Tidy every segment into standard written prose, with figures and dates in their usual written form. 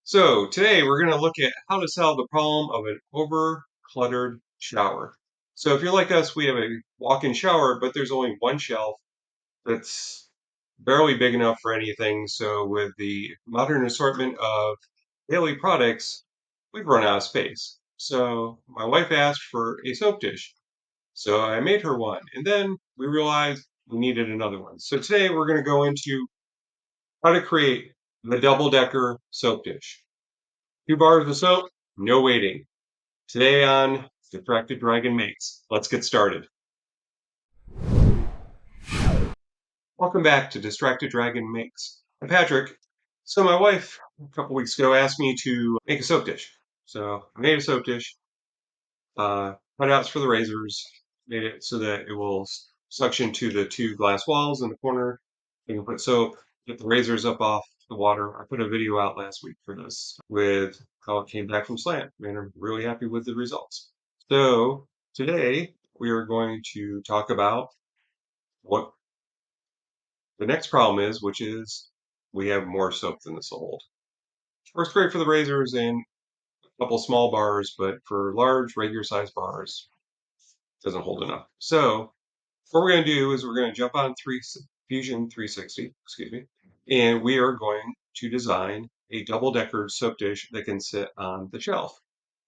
So today we're going to look at how to solve the problem of an over-cluttered shower. So if you're like us, we have a walk-in shower, but there's only one shelf that's barely big enough for anything. So with the modern assortment of daily products, we've run out of space. So my wife asked for a soap dish. So I made her one, and then we realized we needed another one. So today we're going to go into how to create the double-decker soap dish. 2 bars of soap, no waiting. Today on Distracted Dragon Makes. Let's get started. Welcome back to Distracted Dragon Makes. I'm Patrick. So my wife, a couple weeks ago, asked me to make a soap dish. So I made a soap dish, cutouts for the razors, made it so that it will suction to the 2 glass walls in the corner. You can put soap, get the razors up off the water. I put a video out last week for this with how it came back from slant, and I'm really happy with the results. So today we are going to talk about what the next problem is, which is we have more soap than this will hold. Works great for the razors and a couple small bars, but for large regular size bars, it doesn't hold enough. So what we're going to do is we're going to jump on Fusion 360, excuse me, and we are going to design a double-decker soap dish that can sit on the shelf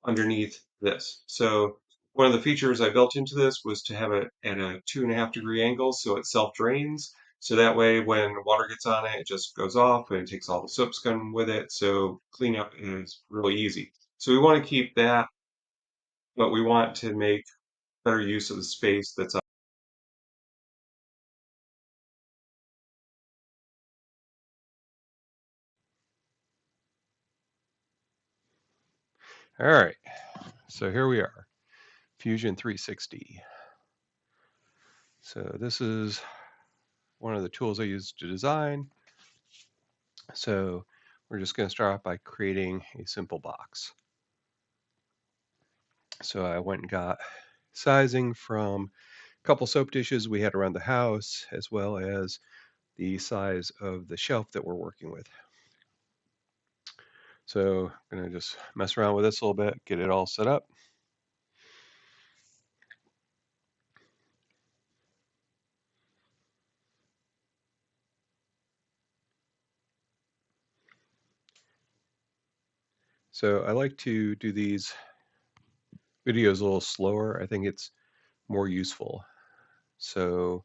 underneath this. So one of the features I built into this was to have it at a 2.5 degree angle so it self-drains. So that way when water gets on it, it just goes off and it takes all the soap scum with it. So cleanup is really easy. So we want to keep that, but we want to make better use of the space that's on. All right, so here we are, Fusion 360. So this is one of the tools I use to design. So we're just going to start off by creating a simple box. So I went and got sizing from a couple soap dishes we had around the house, as well as the size of the shelf that we're working with. So I'm going to just mess around with this a little bit, get it all set up. So I like to do these videos a little slower. I think it's more useful. So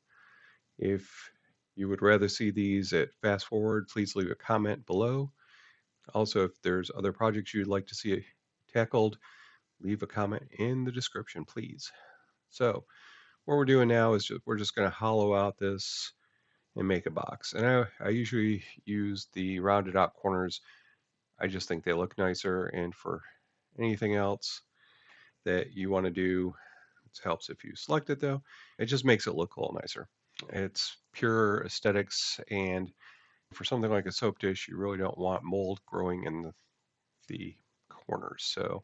if you would rather see these at fast forward, please leave a comment below. Also, if there's other projects you'd like to see tackled, leave a comment in the description, please. So what we're doing now is we're just going to hollow out this and make a box. And I usually use the rounded out corners. I just think they look nicer. And for anything else that you want to do, it helps if you select it though. It just makes it look a little nicer. It's pure aesthetics, and for something like a soap dish, you really don't want mold growing in the corners. So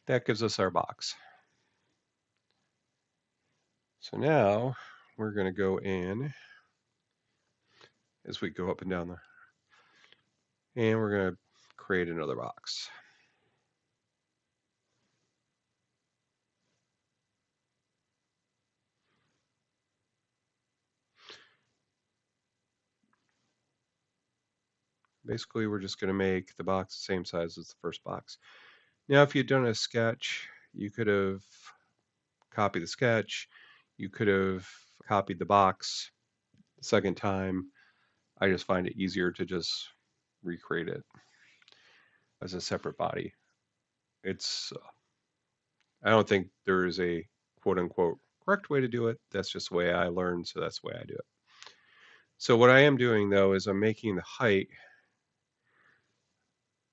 that gives us our box. So now we're going to go in as we go up and down there, and we're going to create another box. Basically, we're just going to make the box the same size as the first box. Now, if you'd done a sketch, you could have copied the sketch. You could have copied the box the second time. I just find it easier to just recreate it as a separate body. It's, I don't think there is a quote unquote correct way to do it. That's just the way I learned, so that's the way I do it. So what I am doing though is I'm making the height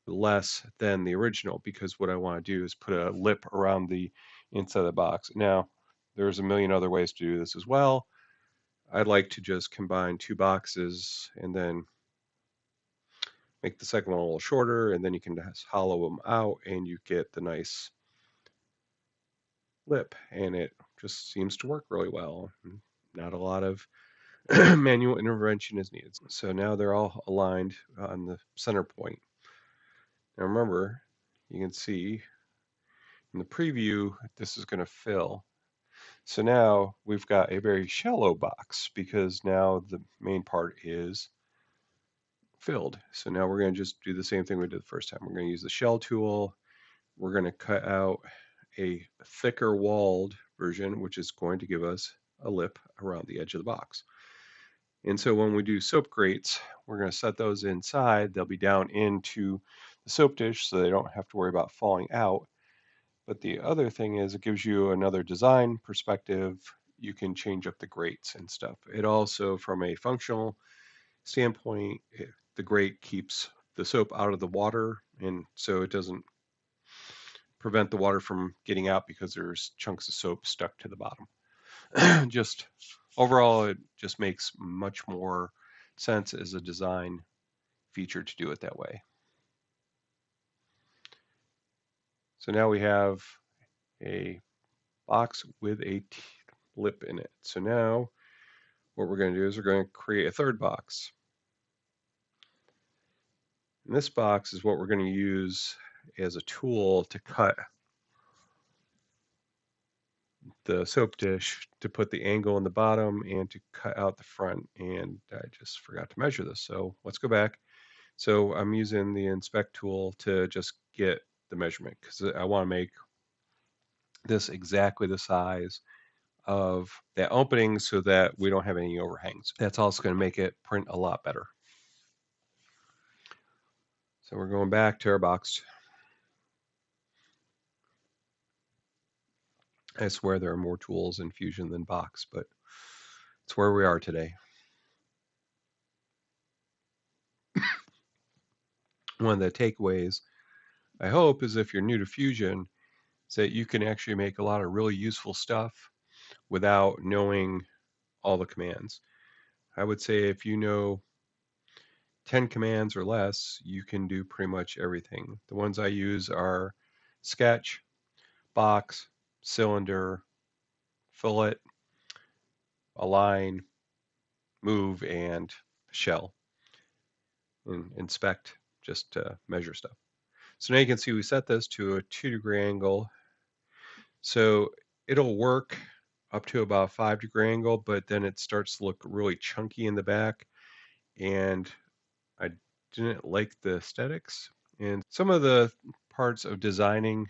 less than the original, because what I want to do is put a lip around the inside of the box. Now, there's a million other ways to do this as well. I'd like to just combine 2 boxes and then make the second one a little shorter, and then you can just hollow them out and you get the nice lip, and it just seems to work really well. Not a lot of manual intervention is needed. So now they're all aligned on the center point. Now remember, you can see in the preview, this is going to fill. So now we've got a very shallow box because now the main part is filled. So now we're going to just do the same thing we did the first time. We're going to use the shell tool. We're going to cut out a thicker walled version, which is going to give us a lip around the edge of the box. And so when we do soap grates, we're going to set those inside. They'll be down into the soap dish so they don't have to worry about falling out. But the other thing is it gives you another design perspective. You can change up the grates and stuff. It also, from a functional standpoint, the grate keeps the soap out of the water, and so it doesn't prevent the water from getting out because there's chunks of soap stuck to the bottom. Just overall, it just makes much more sense as a design feature to do it that way. So now we have a box with a lip in it. So now what we're going to do is we're going to create a third box. And this box is what we're going to use as a tool to cut the soap dish, to put the angle in the bottom and to cut out the front. And I just forgot to measure this. So let's go back. So I'm using the inspect tool to just get the measurement because I want to make this exactly the size of that opening so that we don't have any overhangs. That's also going to make it print a lot better. So we're going back to our box. I swear there are more tools in Fusion than Box, but it's where we are today. One of the takeaways, I hope, is if you're new to Fusion, is that you can actually make a lot of really useful stuff without knowing all the commands. I would say if you know 10 commands or less, you can do pretty much everything. The ones I use are sketch, box, cylinder, fillet, align, move, and shell, and inspect just to measure stuff. So now you can see we set this to a 2-degree angle. So it'll work up to about 5-degree angle, but then it starts to look really chunky in the back. And I didn't like the aesthetics. And some of the parts of designing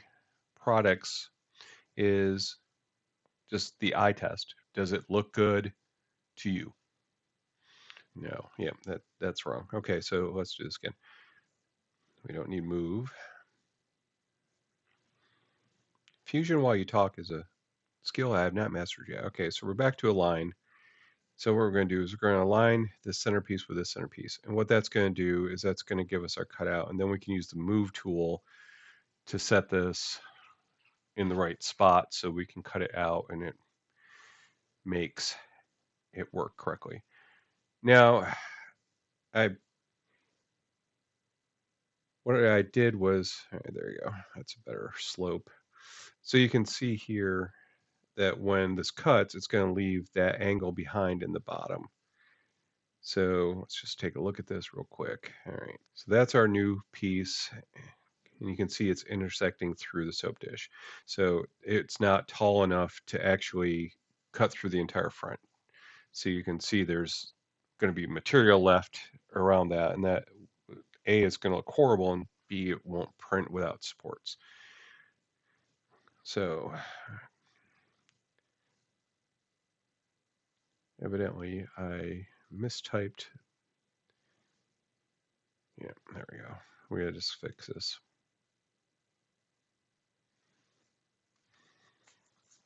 products is just the eye test. Does it look good to you? No, yeah, that's wrong. Okay, so let's do this again. We don't need move. Fusion while you talk is a skill I have not mastered yet. Okay, so we're back to align. So what we're going to do is we're going to align this centerpiece with this centerpiece. And what that's going to do is that's going to give us our cutout. And then we can use the move tool to set this in the right spot so we can cut it out and it makes it work correctly. Now, what I did was, there you go, that's a better slope. So you can see here that when this cuts, it's going to leave that angle behind in the bottom. So let's just take a look at this real quick. All right, so that's our new piece. And you can see it's intersecting through the soap dish. So it's not tall enough to actually cut through the entire front. So you can see there's going to be material left around that, and that A, is going to look horrible, and B, it won't print without supports. So evidently I mistyped. Yeah, there we go. We gotta just fix this.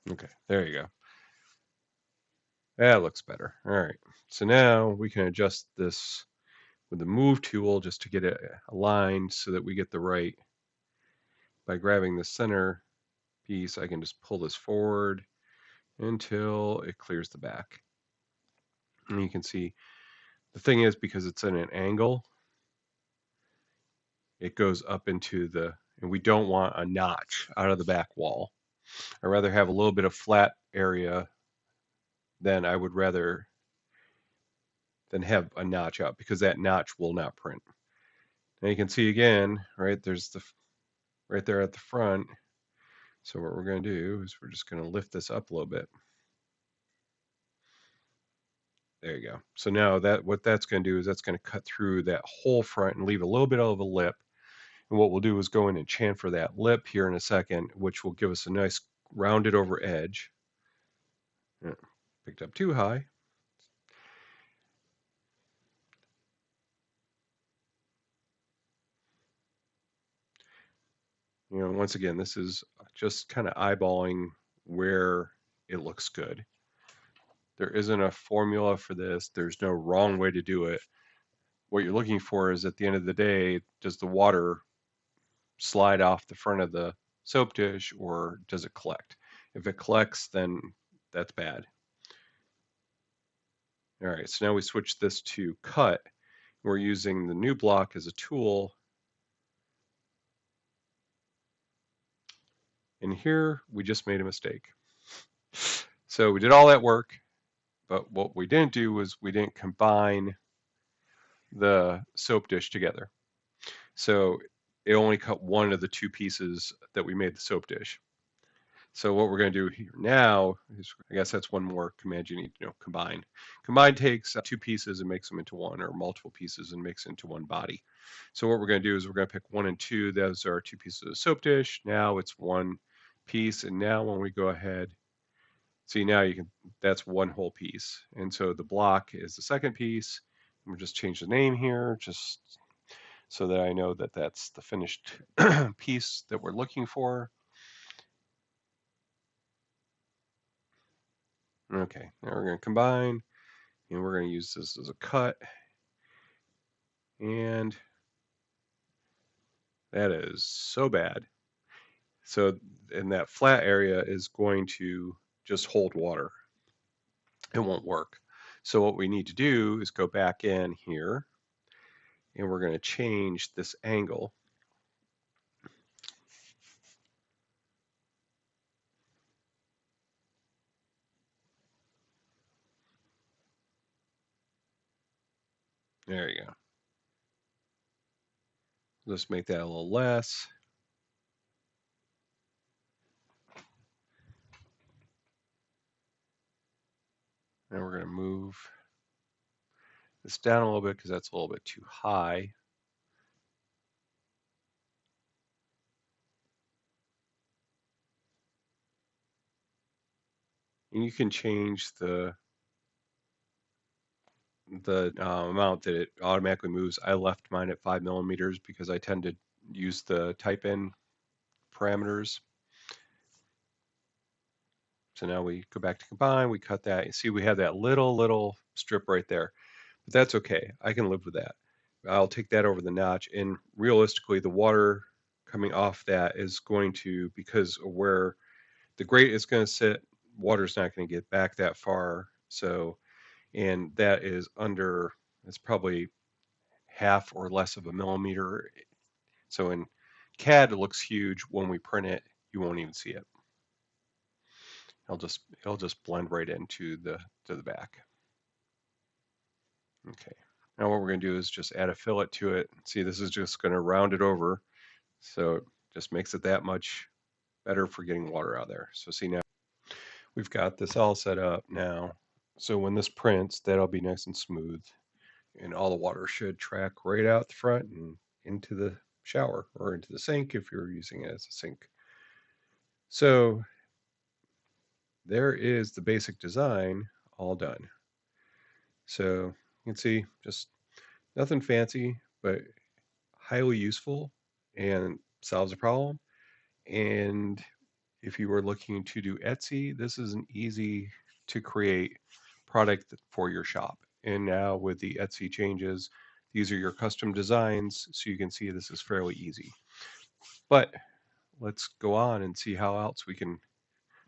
Okay, there you go. That looks better. All right, so now we can adjust this with the move tool just to get it aligned so that we get the right. By grabbing the center piece, I can just pull this forward until it clears the back. And you can see the thing is, because it's in an angle, it goes up into the, and we don't want a notch out of the back wall. I'd rather have a little bit of flat area than I would rather than have a notch out, because that notch will not print. Now you can see again, right, there's the right there at the front. So what we're going to do is we're just going to lift this up a little bit. There you go. So now that what that's going to do is that's going to cut through that whole front and leave a little bit of a lip. And what we'll do is go in and chamfer that lip here in a second, which will give us a nice rounded over edge. Yeah, picked up too high. You know, once again, this is just kind of eyeballing where it looks good. There isn't a formula for this. There's no wrong way to do it. What you're looking for is at the end of the day, does the water slide off the front of the soap dish or does it collect? If it collects, then that's bad. All right, so now we switch this to cut. We're using the new block as a tool. And here we just made a mistake. So we did all that work, but what we didn't do was we didn't combine the soap dish together. So it only cut one of the two pieces that we made the soap dish. So what we're going to do here now is, I guess that's one more command you need to know, combine. Combine takes two pieces and makes them into one, or multiple pieces and makes it into one body. So what we're going to do is we're going to pick 1 and 2. Those are two pieces of soap dish. Now it's one piece. And now when we go ahead, see now you can, that's one whole piece. And so the block is the second piece. We'll just change the name here just so that I know that that's the finished piece that we're looking for. Okay, now we're going to combine, and we're going to use this as a cut. And that is so bad. So, and that flat area is going to just hold water. It won't work. So what we need to do is go back in here, and we're going to change this angle. There you go. Let's make that a little less. And we're going to move this down a little bit because that's a little bit too high. And you can change the amount that it automatically moves. I left mine at 5 millimeters because I tend to use the type in parameters. So now we go back to combine, we cut that. You see we have that little strip right there, but that's okay. I can live with that. I'll take that over the notch, and realistically the water coming off that is going to, because of where the grate is going to sit, water's not going to get back that far. So, and that is under, it's probably half or less of a millimeter. So in CAD, it looks huge. When we print it, you won't even see it. It'll just blend right into the back. Okay. Now what we're going to do is just add a fillet to it. See, this is just going to round it over. So it just makes it that much better for getting water out there. So see, now we've got this all set up now. So when this prints, that'll be nice and smooth. And all the water should track right out the front and into the shower or into the sink if you're using it as a sink. So there is the basic design all done. So you can see just nothing fancy, but highly useful and solves a problem. And if you were looking to do Etsy, this is an easy to create product for your shop. And now with the Etsy changes, these are your custom designs, so you can see this is fairly easy. But let's go on and see how else we can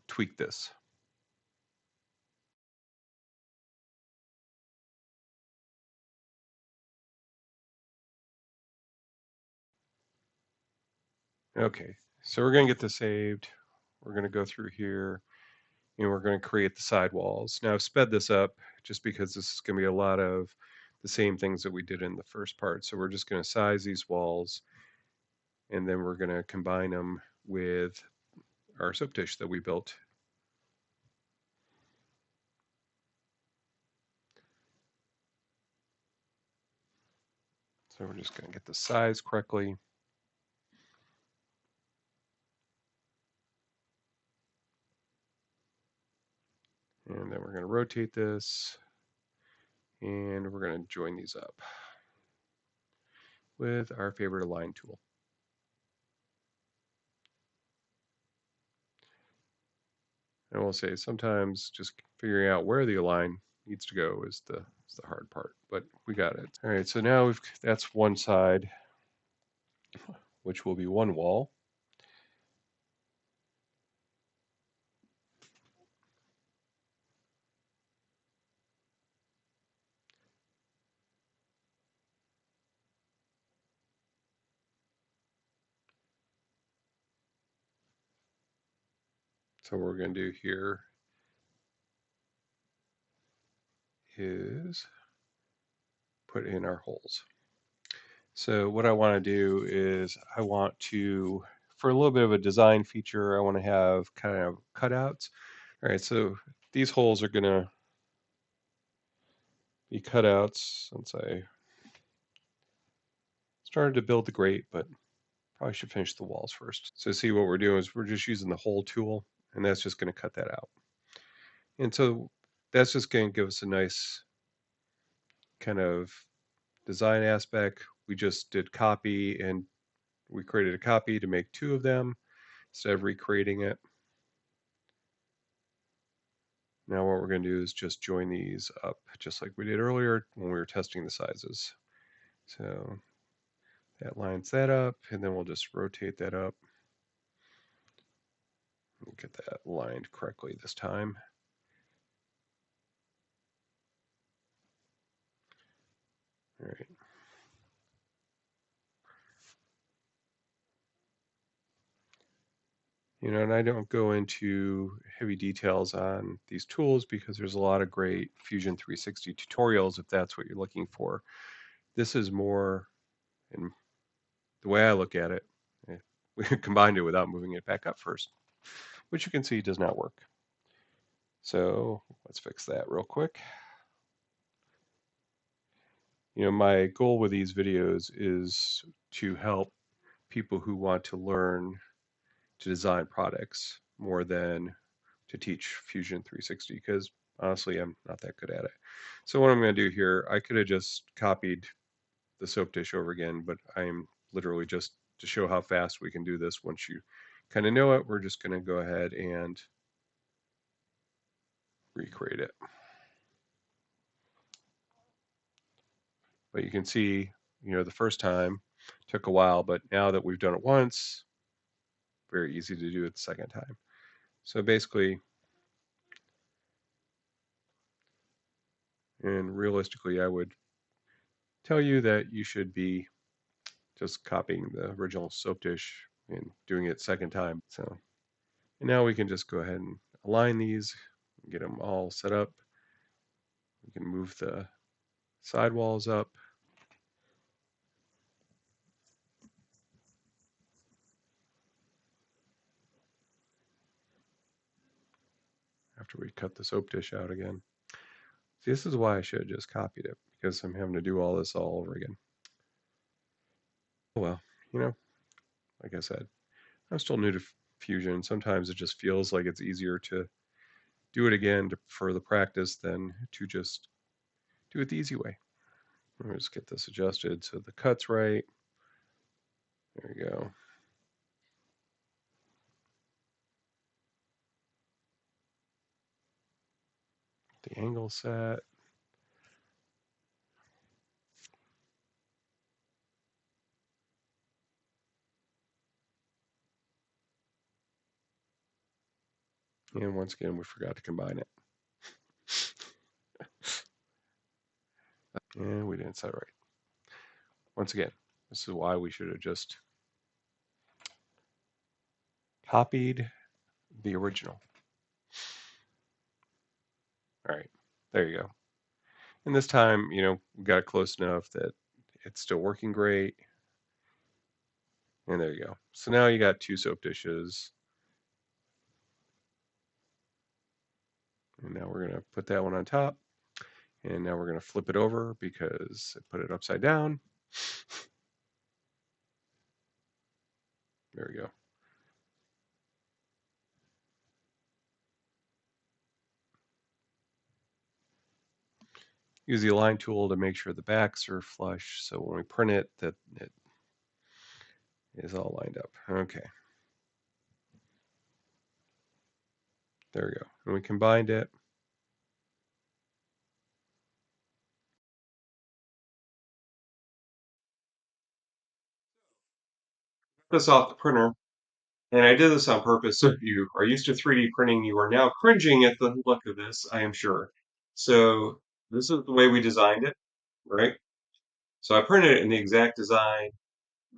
tweak this. Okay, so we're going to get this saved. We're going to go through here and we're going to create the sidewalls. Now I've sped this up just because this is going to be a lot of the same things that we did in the first part. So we're just going to size these walls, and then we're going to combine them with our soap dish that we built. So we're just going to get the size correctly. And then we're going to rotate this, and we're going to join these up with our favorite align tool. I will say sometimes just figuring out where the align needs to go is the hard part, but we got it. All right, so now that's one side, which will be one wall. So what we're going to do here is put in our holes. So what I want to do is I want to, for a little bit of a design feature, I want to have kind of cutouts. All right, so these holes are going to be cutouts since I started to build the grate, but probably should finish the walls first. So see what we're doing is we're just using the hole tool, and that's just going to cut that out. And so that's just going to give us a nice kind of design aspect. We just did copy, and we created a copy to make two of them instead of recreating it. Now what we're going to do is just join these up just like we did earlier when we were testing the sizes. So that lines that up, and then we'll just rotate that up. Get that aligned correctly this time. All right. You know, and I don't go into heavy details on these tools because there's a lot of great Fusion 360 tutorials if that's what you're looking for. This is more, in the way I look at it, we combined it without moving it back up first, which you can see does not work. So let's fix that real quick. You know, my goal with these videos is to help people who want to learn to design products more than to teach Fusion 360 because honestly, I'm not that good at it. So what I'm going to do here, I could have just copied the soap dish over again, but I'm literally just to show how fast we can do this once you kind of know it, we're just going to go ahead and recreate it. But you can see, you know, the first time took a while, but now that we've done it once, very easy to do it the second time. So basically, and realistically, I would tell you that you should be just copying the original soap dish and doing it second time. So, and now we can just go ahead and align these, get them all set up. We can move the sidewalls up. After we cut the soap dish out again. See, this is why I should have just copied it, because I'm having to do all this all over again. Oh well, you know, like I said, I'm still new to Fusion. Sometimes it just feels like it's easier to do it again for the practice than to just do it the easy way. Let me just get this adjusted so the cut's right. There we go. The angle set. And once again, we forgot to combine it. And we didn't set it right. Once again, this is why we should have just copied the original. All right, there you go. And this time, we got it close enough that it's still working great. And there you go. So now you got 2 soap dishes. And now we're going to put that one on top. And now we're going to flip it over because I put it upside down. There we go. Use the align tool to make sure the backs are flush, so when we print it, that it is all lined up. Okay. There we go. And we combined it. This off the printer. And I did this on purpose. So if you are used to 3D printing, you are now cringing at the look of this, I am sure. So this is the way we designed it, right? So I printed it in the exact design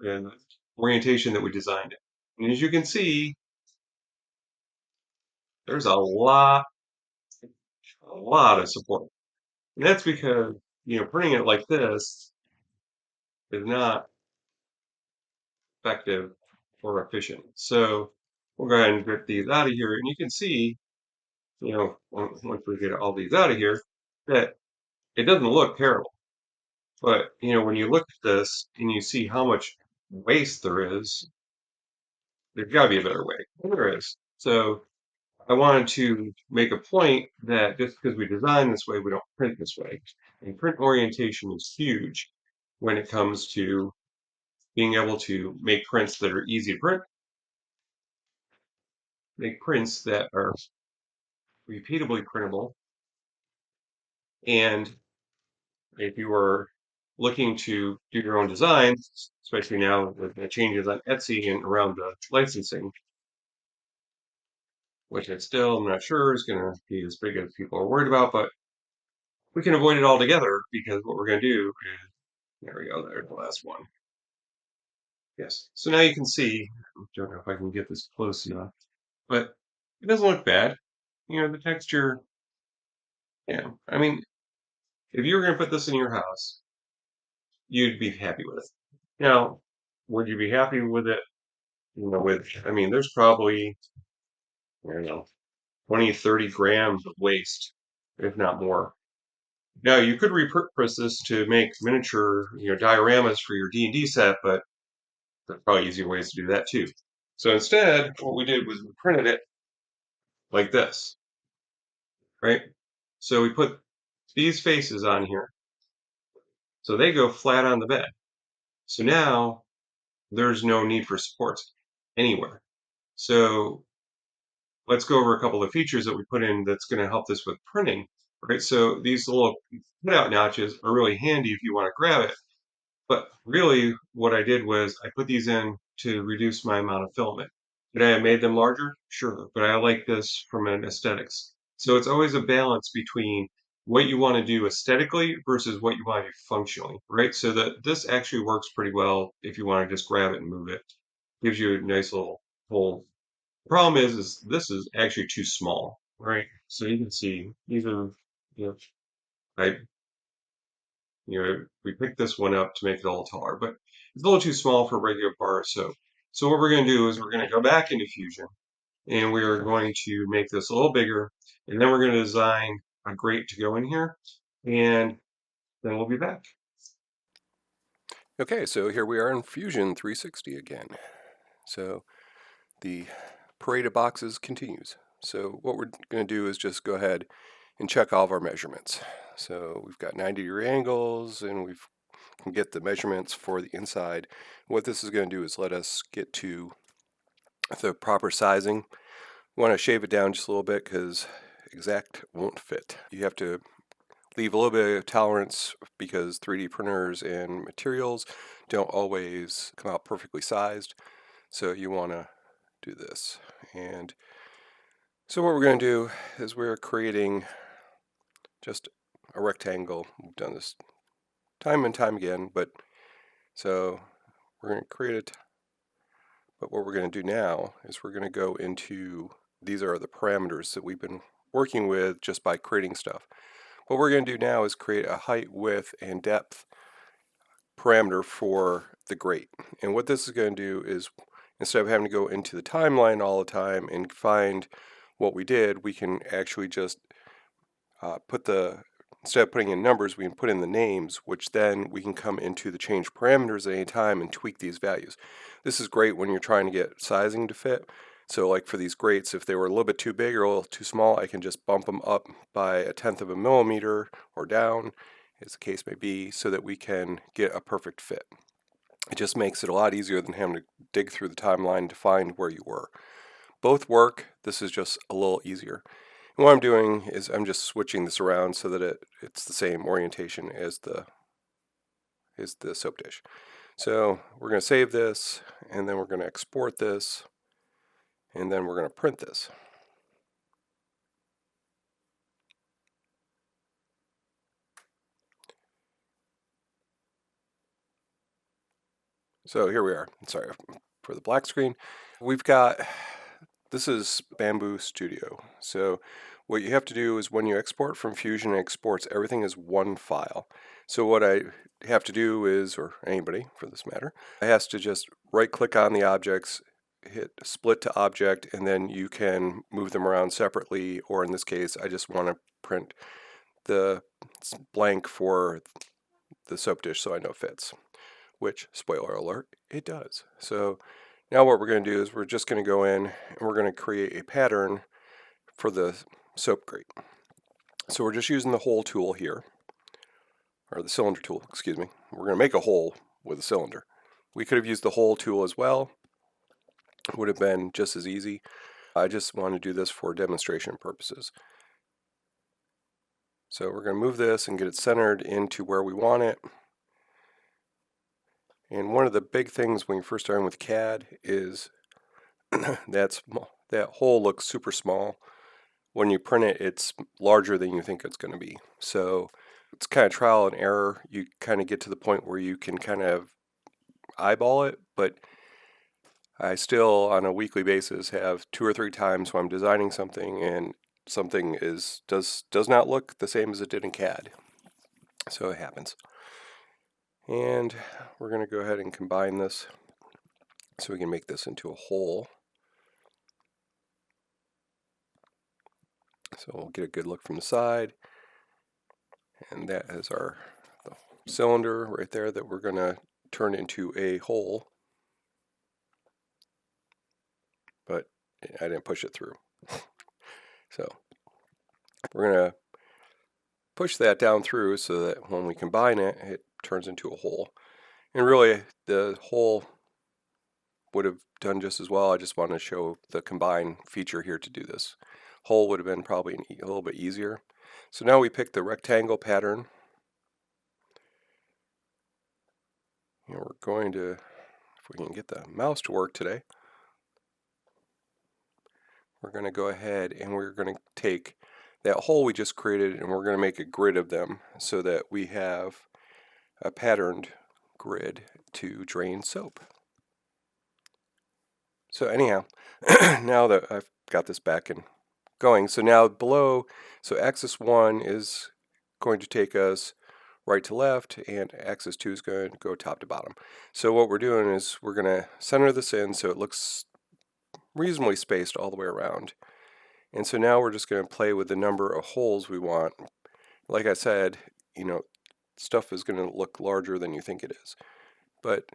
and orientation that we designed it. And as you can see, there's a lot of support. And that's because, printing it like this is not effective or efficient. So we'll go ahead and get these out of here. And you can see, once we get all these out of here, that it doesn't look terrible. But, when you look at this and you see how much waste there is, there's got to be a better way. And there is. So I wanted to make a point that just because we design this way, we don't print this way. And print orientation is huge when it comes to being able to make prints that are easy to print, make prints that are repeatably printable, and if you are looking to do your own designs, especially now with the changes on Etsy and around the licensing, which I still am not sure is going to be as big as people are worried about, but we can avoid it altogether because what we're going to do is, there we go, there's the last one. Yes. So now you can see, I don't know if I can get this close enough, but it doesn't look bad. The texture, yeah. I mean, if you were going to put this in your house, you'd be happy with it. Now, would you be happy with it? I mean, there's probably, I don't know, 20, 30 grams of waste, if not more. Now, you could repurpose this to make miniature, dioramas for your D&D set, but there's probably easier ways to do that too. So instead, what we did was we printed it like this, right? So we put these faces on here. So they go flat on the bed. So now there's no need for supports anywhere. So let's go over a couple of features that we put in that's going to help this with printing, right? So these little cutout notches are really handy if you want to grab it. But really what I did was I put these in to reduce my amount of filament. Could I have made them larger? Sure, but I like this from an aesthetics. So it's always a balance between what you want to do aesthetically versus what you want to do functionally, right? So that this actually works pretty well if you want to just grab it and move it. Gives you a nice little hole. The problem is this is actually too small, right? So you can see even, you know, I we picked this one up to make it a little taller, but it's a little too small for a regular bar soap. So what we're going to do is we're going to go back into Fusion and we are going to make this a little bigger and then we're going to design a grate to go in here and then we'll be back. Okay, so here we are in Fusion 360 again. So the parade of boxes continues. So what we're going to do is just go ahead and check all of our measurements. So we've got 90-degree angles and we can get the measurements for the inside. What this is going to do is let us get to the proper sizing. We want to shave it down just a little bit because exact won't fit. You have to leave a little bit of tolerance because 3D printers and materials don't always come out perfectly sized. So you want to do this. And so what we're going to do is we're creating just a rectangle. We've done this time and time again, but so we're going to create it. But what we're going to do now is we're going to go into, these are the parameters that we've been working with just by creating stuff. What we're going to do now is create a height, width, and depth parameter for the grate. And what this is going to do is, instead of having to go into the timeline all the time and find what we did, we can actually just instead of putting in numbers, we can put in the names, which then we can come into the change parameters at any time and tweak these values. This is great when you're trying to get sizing to fit. So like for these grates, if they were a little bit too big or a little too small, I can just bump them up by 1/10 of a millimeter or down, as the case may be, so that we can get a perfect fit. It just makes it a lot easier than having to dig through the timeline to find where you were. Both work, this is just a little easier. And what I'm doing is I'm just switching this around so that it's the same orientation as the soap dish. So we're going to save this, and then we're going to export this, and then we're going to print this. So here we are. Sorry for the black screen. This is Bamboo Studio. So what you have to do is when you export from Fusion, it exports everything as one file. So what I have to do is, or anybody for this matter, has to just right click on the objects, hit split to object, and then you can move them around separately, or in this case, I just want to print the blank for the soap dish so I know it fits, which, spoiler alert, it does. So now what we're going to do is we're just going to go in and we're going to create a pattern for the soap grate. So we're just using the hole tool here, or the cylinder tool, excuse me. We're going to make a hole with a cylinder. We could have used the hole tool as well. It would have been just as easy. I just want to do this for demonstration purposes. So we're going to move this and get it centered into where we want it. And one of the big things when you're first starting with CAD is that hole looks super small. When you print it, it's larger than you think it's going to be. So it's kind of trial and error. You kind of get to the point where you can kind of eyeball it, but I still, on a weekly basis, have 2 or 3 times when I'm designing something and something does not look the same as it did in CAD. So it happens. And we're going to go ahead and combine this so we can make this into a hole. So we'll get a good look from the side. And that is the cylinder right there that we're going to turn into a hole. But I didn't push it through. So we're going to push that down through so that when we combine it, it turns into a hole. And really, the hole would have done just as well. I just want to show the combine feature here to do this. Hole would have been probably a little bit easier. So now we pick the rectangle pattern. And we're going to, if we can get the mouse to work today, we're going to go ahead and we're going to take that hole we just created and we're going to make a grid of them so that we have a patterned grid to drain soap. So anyhow, now that I've got this back and going, so now below, so axis 1 is going to take us right to left, and axis 2 is going to go top to bottom. So what we're doing is we're going to center this in so it looks reasonably spaced all the way around. And so now we're just going to play with the number of holes we want. Like I said, stuff is going to look larger than you think it is. But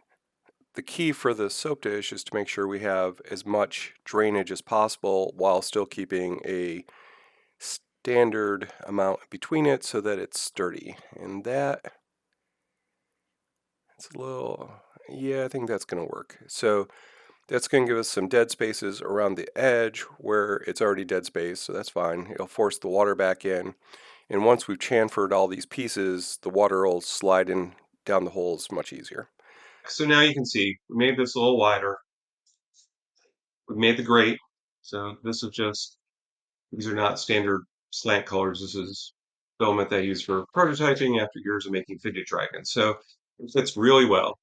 the key for the soap dish is to make sure we have as much drainage as possible while still keeping a standard amount between it so that it's sturdy. And it's a little, yeah, I think that's going to work. So that's going to give us some dead spaces around the edge where it's already dead space, so that's fine. It'll force the water back in. And once we've chamfered all these pieces, the water will slide in down the holes much easier. So now you can see we made this a little wider. We made the grate. So this is these are not standard slant colors. This is filament they use for prototyping after years of making fidget dragons. So it fits really well.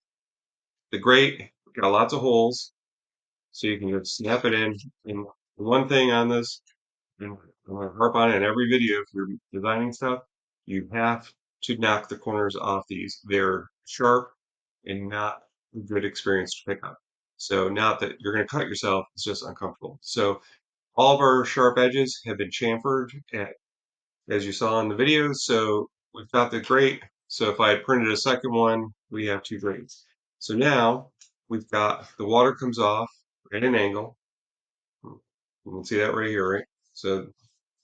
The grate got lots of holes, so you can just snap it in. And one thing on this, and I'm going to harp on it in every video if you're designing stuff, You have to knock the corners off these. They're sharp and not a good experience to pick up. So now that you're going to cut yourself, it's just uncomfortable. So all of our sharp edges have been chamfered as you saw in the video. So we've got the grate. So if I had printed a second one, we have two grates. So now we've got the water comes off at an angle. You can see that right here, right? So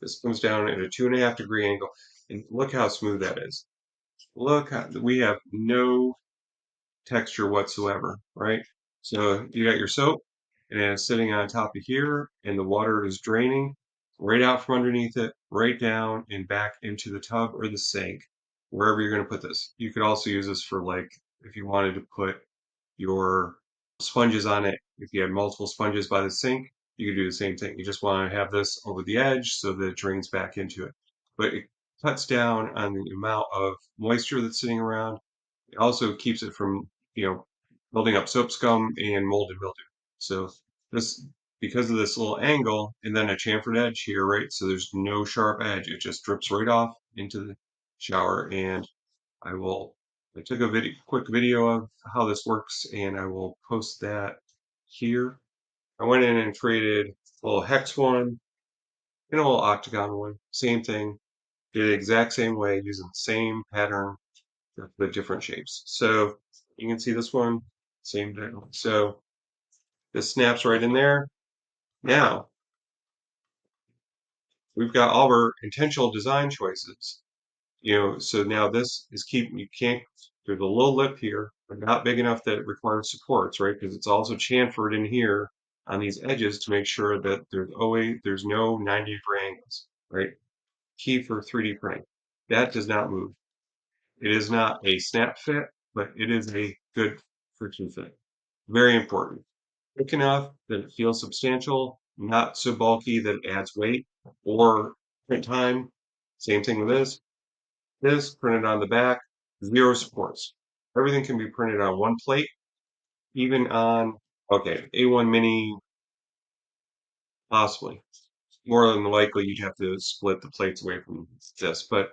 this comes down at a 2.5 degree angle. And look how smooth that is. Look how we have no texture whatsoever, right? So you got your soap and it's sitting on top of here and the water is draining right out from underneath it, right down and back into the tub or the sink, wherever you're going to put this. You could also use this for like if you wanted to put your sponges on it. If you had multiple sponges by the sink, you could do the same thing. You just want to have this over the edge so that it drains back into it. But it cuts down on the amount of moisture that's sitting around. It also keeps it from, building up soap scum and mold and mildew. So this, because of this little angle and then a chamfered edge here, right? So there's no sharp edge. It just drips right off into the shower. And I will, I took a quick video of how this works and I will post that here. I went in and created a little hex one and a little octagon one. Same thing. Did it the exact same way using the same pattern the different shapes. So you can see this one, same thing. So this snaps right in there. Now we've got all of our intentional design choices. So now this is you can't, there's a little lip here, but not big enough that it requires supports, right? Because it's also chamfered in here on these edges to make sure that there's no 90-degree angles, right? Key for 3D printing. That does not move. It is not a snap fit, but it is a good friction fit. Very important. Thick enough that it feels substantial, not so bulky that it adds weight or print time. Same thing with this. This printed on the back, zero supports. Everything can be printed on one plate, even on, okay, A1 Mini, possibly. More than likely, you'd have to split the plates away from this. But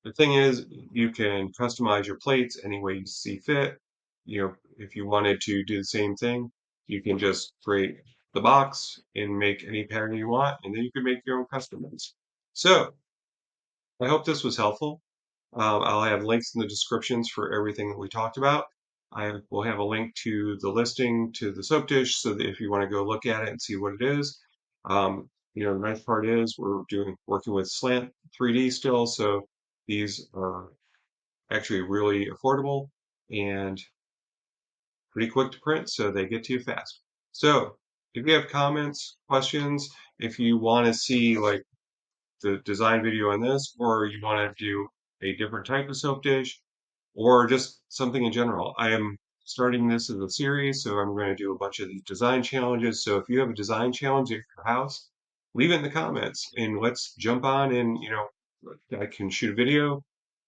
the thing is, you can customize your plates any way you see fit. If you wanted to do the same thing, you can just create the box and make any pattern you want, and then you can make your own custom ones. So I hope this was helpful. I'll have links in the descriptions for everything that we talked about. I will have a link to the listing to the soap dish so that if you want to go look at it and see what it is. The nice part is working with slant 3D still, so these are actually really affordable and pretty quick to print, so they get to you fast. So if you have comments, questions, if you want to see like the design video on this, or you want to do a different type of soap dish, or just something in general. I am starting this as a series, so I'm going to do a bunch of these design challenges. So if you have a design challenge at your house, leave it in the comments and let's jump on and, I can shoot a video.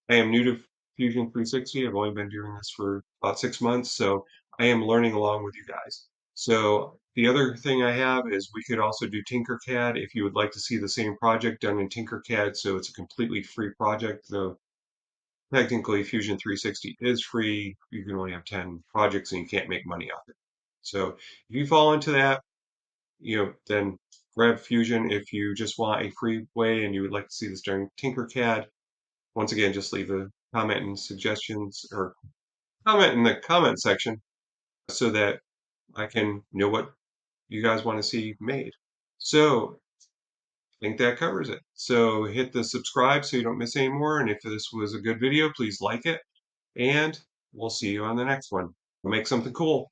I am new to Fusion 360. I've only been doing this for about 6 months, so I am learning along with you guys. So the other thing I have is we could also do Tinkercad if you would like to see the same project done in Tinkercad. So it's a completely free project, though technically Fusion 360 is free. You can only have 10 projects and you can't make money off it. So if you fall into that, then grab Fusion. If you just want a free way and you would like to see this during Tinkercad, once again, just leave a comment and suggestions or comment in the comment section so that I can know what you guys want to see made. So I think that covers it. So hit the subscribe so you don't miss any more. And if this was a good video, please like it. And we'll see you on the next one. We'll make something cool.